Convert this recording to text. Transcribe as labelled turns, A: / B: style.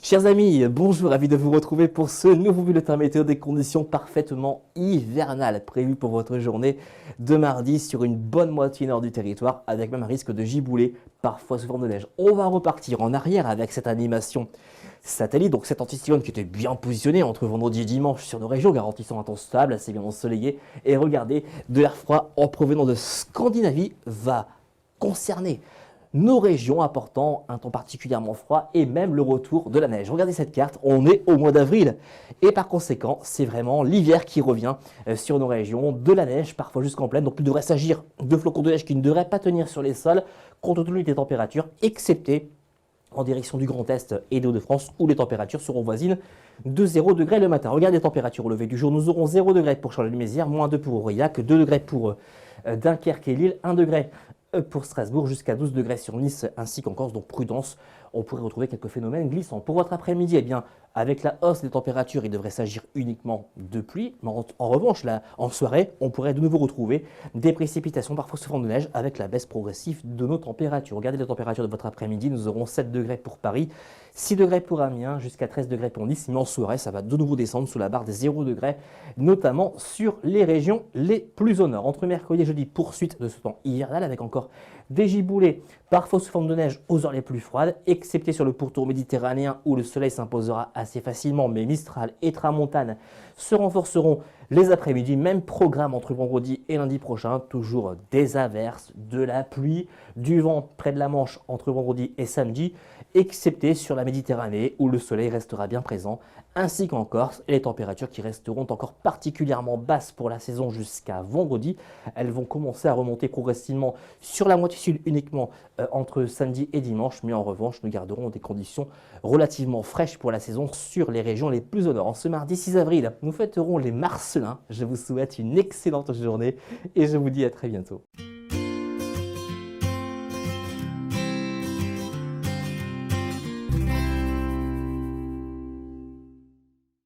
A: Chers amis, bonjour, ravi de vous retrouver pour ce nouveau bulletin météo des conditions parfaitement hivernales prévues pour votre journée de mardi sur une bonne moitié nord du territoire avec même un risque de giboulée, parfois sous forme de neige. On va repartir en arrière avec cette animation satellite, donc cet anticyclone qui était bien positionné entre vendredi et dimanche sur nos régions, garantissant un temps stable, assez bien ensoleillé. Et regardez, de l'air froid en provenant de Scandinavie va concerner nos régions apportant un temps particulièrement froid et même le retour de la neige. Regardez cette carte, on est au mois d'avril et par conséquent, c'est vraiment l'hiver qui revient sur nos régions, de la neige parfois jusqu'en plaine, donc il devrait s'agir de flocons de neige qui ne devraient pas tenir sur les sols compte tenu des températures, excepté en direction du Grand Est et des Hauts-de-France où les températures seront voisines de 0 degré le matin. Regardez les températures au lever du jour, nous aurons 0 degré pour Charleville-Mézières, -2 pour Aurillac, 2 degrés pour Dunkerque et Lille, 1 degré pour Strasbourg, jusqu'à 12 degrés sur Nice ainsi qu'en Corse, donc prudence, on pourrait retrouver quelques phénomènes glissants. Pour votre après-midi, eh bien, avec la hausse des températures, il devrait s'agir uniquement de pluie, mais en revanche, là, en soirée, on pourrait de nouveau retrouver des précipitations, parfois sous forme de neige, avec la baisse progressive de nos températures. Regardez les températures de votre après-midi, nous aurons 7 degrés pour Paris, 6 degrés pour Amiens, jusqu'à 13 degrés pour Nice, mais en soirée, ça va de nouveau descendre sous la barre des 0 degrés, notamment sur les régions les plus au nord. Entre mercredi et jeudi, poursuite de ce temps hivernal, avec encore des giboulées, parfois sous forme de neige aux heures les plus froides, excepté sur le pourtour méditerranéen où le soleil s'imposera assez facilement, mais Mistral et Tramontane se renforceront les après-midi. Même programme entre vendredi et lundi prochain, toujours des averses, de la pluie, du vent près de la Manche entre vendredi et samedi, excepté sur la Méditerranée où le soleil restera bien présent, ainsi qu'en Corse, et les températures qui resteront encore particulièrement basses pour la saison jusqu'à vendredi. Elles vont commencer à remonter progressivement sur la moitié sud uniquement entre samedi et dimanche, mais en revanche, nous garderons des conditions relativement fraîches pour la saison sur les régions les plus au nord. En ce mardi 6 avril, nous fêterons les Marcellins. Je vous souhaite une excellente journée et je vous dis à très bientôt.